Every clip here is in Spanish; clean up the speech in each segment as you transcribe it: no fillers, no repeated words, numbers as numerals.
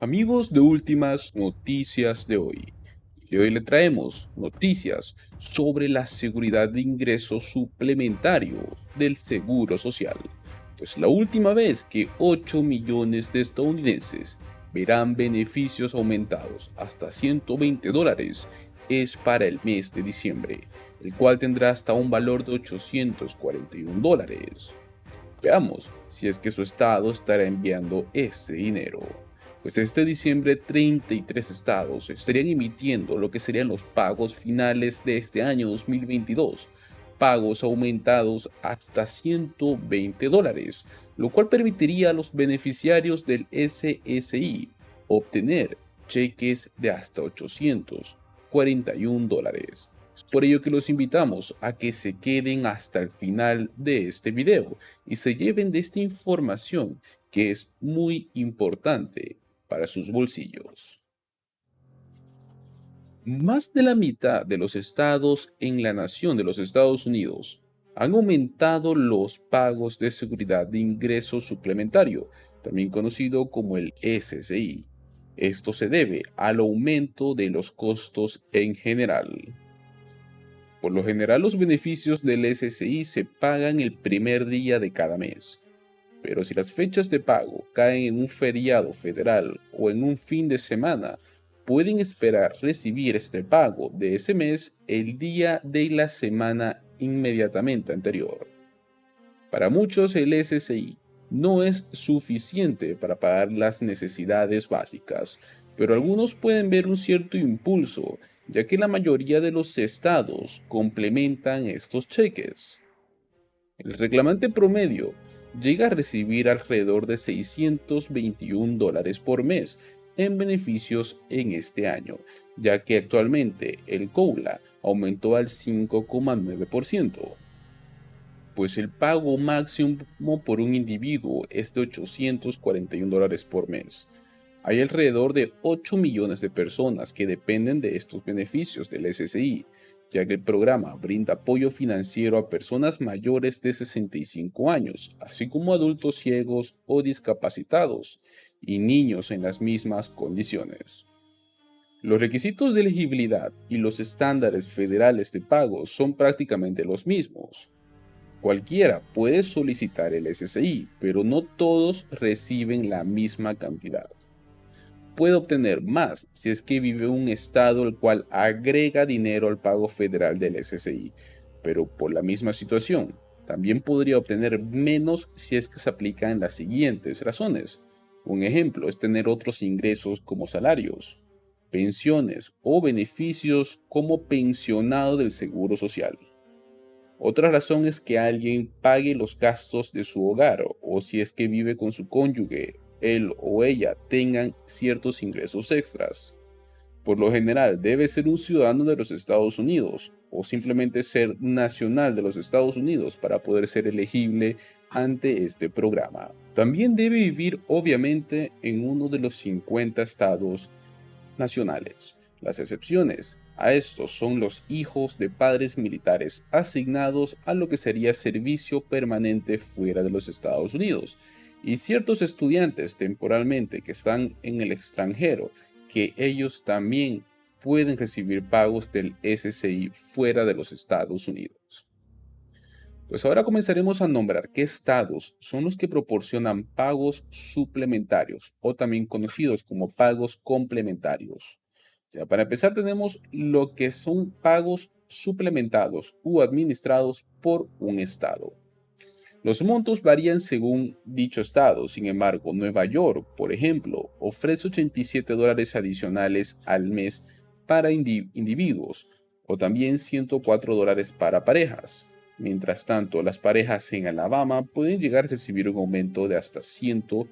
Amigos de Últimas Noticias de hoy. Y hoy le traemos noticias sobre la seguridad de ingreso suplementario del Seguro Social. Pues la última vez que 8 millones de estadounidenses verán beneficios aumentados hasta $120 es para el mes de diciembre, el cual tendrá hasta un valor de $841. Veamos si es que su estado estará enviando ese dinero. Pues este diciembre 33 estados estarían emitiendo lo que serían los pagos finales de este año 2022, pagos aumentados hasta $120, lo cual permitiría a los beneficiarios del SSI obtener cheques de hasta $841. Es por ello que los invitamos a que se queden hasta el final de este video y se lleven de esta información que es muy importante para sus bolsillos. Más de la mitad de los estados en la nación de los Estados Unidos han aumentado los pagos de seguridad de ingreso suplementario, también conocido como el SSI. Esto se debe al aumento de los costos en general. Por lo general, los beneficios del SSI se pagan el primer día de cada mes, pero si las fechas de pago caen en un feriado federal o en un fin de semana, pueden esperar recibir este pago de ese mes el día de la semana inmediatamente anterior. Para muchos, el SSI no es suficiente para pagar las necesidades básicas, pero algunos pueden ver un cierto impulso, ya que la mayoría de los estados complementan estos cheques. El reclamante promedio llega a recibir alrededor de $621 por mes en beneficios en este año, ya que actualmente el COLA aumentó al 5,9%, pues el pago máximo por un individuo es de $841 por mes. Hay alrededor de 8 millones de personas que dependen de estos beneficios del SSI, ya que el programa brinda apoyo financiero a personas mayores de 65 años, así como adultos ciegos o discapacitados, y niños en las mismas condiciones. Los requisitos de elegibilidad y los estándares federales de pago son prácticamente los mismos. Cualquiera puede solicitar el SSI, pero no todos reciben la misma cantidad. Puede obtener más si es que vive en un estado el cual agrega dinero al pago federal del SSI, pero por la misma situación, también podría obtener menos si es que se aplican las siguientes razones. Un ejemplo es tener otros ingresos como salarios, pensiones o beneficios como pensionado del Seguro Social. Otra razón es que alguien pague los gastos de su hogar o si es que vive con su cónyuge, él o ella tengan ciertos ingresos extras. Por lo general, debe ser un ciudadano de los Estados Unidos o simplemente ser nacional de los Estados Unidos para poder ser elegible ante este programa. También debe vivir obviamente en uno de los 50 estados nacionales. Las excepciones a estos son los hijos de padres militares asignados a lo que sería servicio permanente fuera de los Estados Unidos y ciertos estudiantes temporalmente que están en el extranjero, que ellos también pueden recibir pagos del SSI fuera de los Estados Unidos. Pues ahora comenzaremos a nombrar qué estados son los que proporcionan pagos suplementarios o también conocidos como pagos complementarios. Ya, para empezar tenemos lo que son pagos suplementados u administrados por un estado. Los montos varían según dicho estado. Sin embargo, Nueva York, por ejemplo, ofrece $87 adicionales al mes para individuos o también $104 para parejas. Mientras tanto, las parejas en Alabama pueden llegar a recibir un aumento de hasta $120.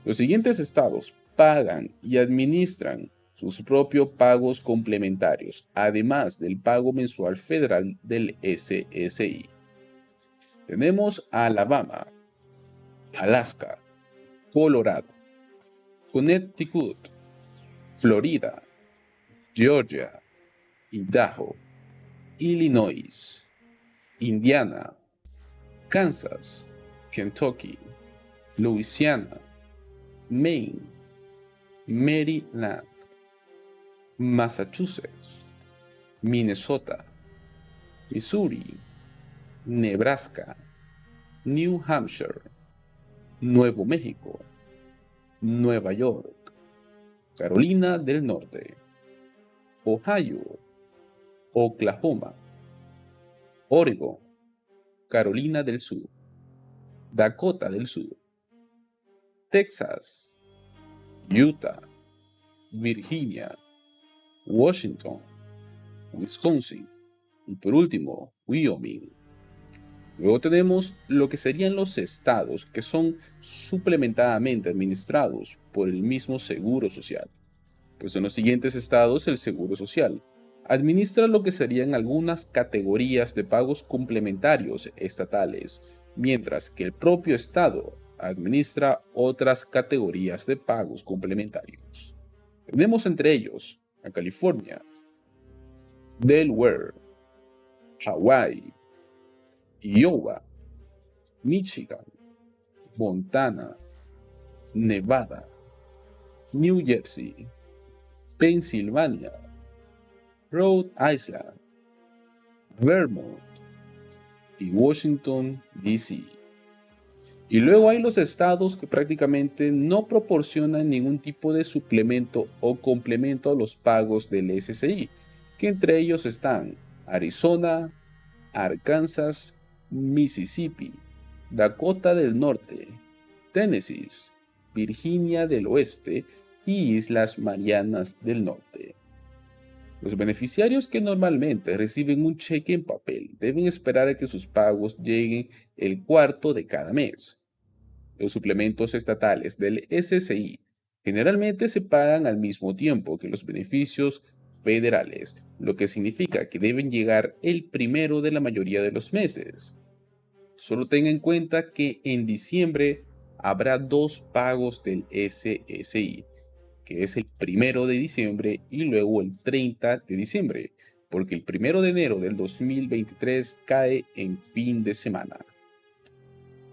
Los siguientes estados pagan y administran sus propios pagos complementarios, además del pago mensual federal del SSI. Tenemos a Alabama, Alaska, Colorado, Connecticut, Florida, Georgia, Idaho, Illinois, Indiana, Kansas, Kentucky, Louisiana, Maine, Maryland, Massachusetts, Minnesota, Missouri, Nebraska, New Hampshire, Nuevo México, Nueva York, Carolina del Norte, Ohio, Oklahoma, Oregon, Carolina del Sur, Dakota del Sur, Texas, Utah, Virginia, Washington, Wisconsin y por último, Wyoming. Luego tenemos lo que serían los estados que son suplementadamente administrados por el mismo Seguro Social. Pues en los siguientes estados el Seguro Social administra lo que serían algunas categorías de pagos complementarios estatales, mientras que el propio estado administra otras categorías de pagos complementarios. Tenemos entre ellos a California, Delaware, Hawái, Iowa, Michigan, Montana, Nevada, New Jersey, Pensilvania, Rhode Island, Vermont y Washington, D.C. Y luego hay los estados que prácticamente no proporcionan ningún tipo de suplemento o complemento a los pagos del SSI, que entre ellos están Arizona, Arkansas, Mississippi, Dakota del Norte, Tennessee, Virginia del Oeste y Islas Marianas del Norte. Los beneficiarios que normalmente reciben un cheque en papel deben esperar a que sus pagos lleguen el cuarto de cada mes. Los suplementos estatales del SSI generalmente se pagan al mismo tiempo que los beneficios federales, lo que significa que deben llegar el primero de la mayoría de los meses. Solo tenga en cuenta que en diciembre habrá dos pagos del SSI, que es el 1 de diciembre y luego el 30 de diciembre, porque el 1 de enero del 2023 cae en fin de semana.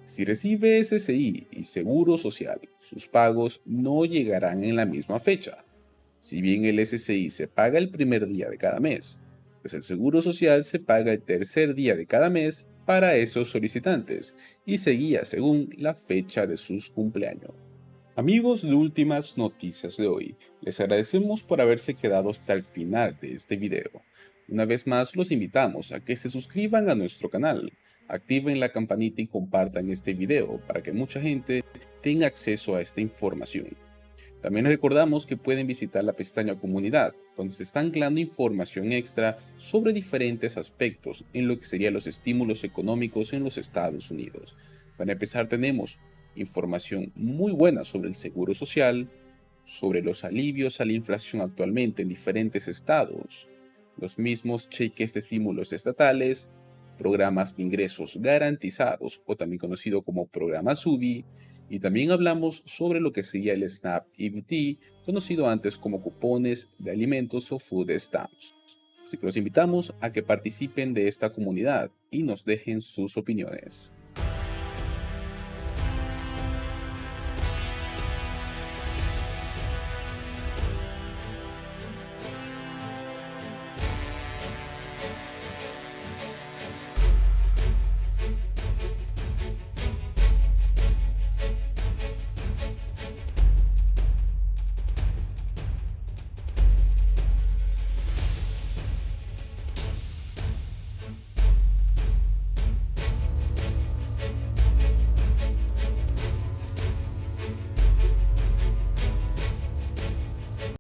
Si recibe SSI y Seguro Social, sus pagos no llegarán en la misma fecha. Si bien el SSI se paga el primer día de cada mes, pues el Seguro Social se paga el tercer día de cada mes para esos solicitantes y se guía según la fecha de sus cumpleaños. Amigos de Últimas Noticias de hoy, les agradecemos por haberse quedado hasta el final de este video. Una vez más los invitamos a que se suscriban a nuestro canal, activen la campanita y compartan este video para que mucha gente tenga acceso a esta información. También les recordamos que pueden visitar la pestaña Comunidad, donde se está anclando información extra sobre diferentes aspectos en lo que serían los estímulos económicos en los Estados Unidos. Para empezar tenemos información muy buena sobre el Seguro Social, sobre los alivios a la inflación actualmente en diferentes estados, los mismos cheques de estímulos estatales, programas de ingresos garantizados o también conocido como programa SUBI, y también hablamos sobre lo que sería el SNAP EBT, conocido antes como cupones de alimentos o food stamps. Así que los invitamos a que participen de esta comunidad y nos dejen sus opiniones.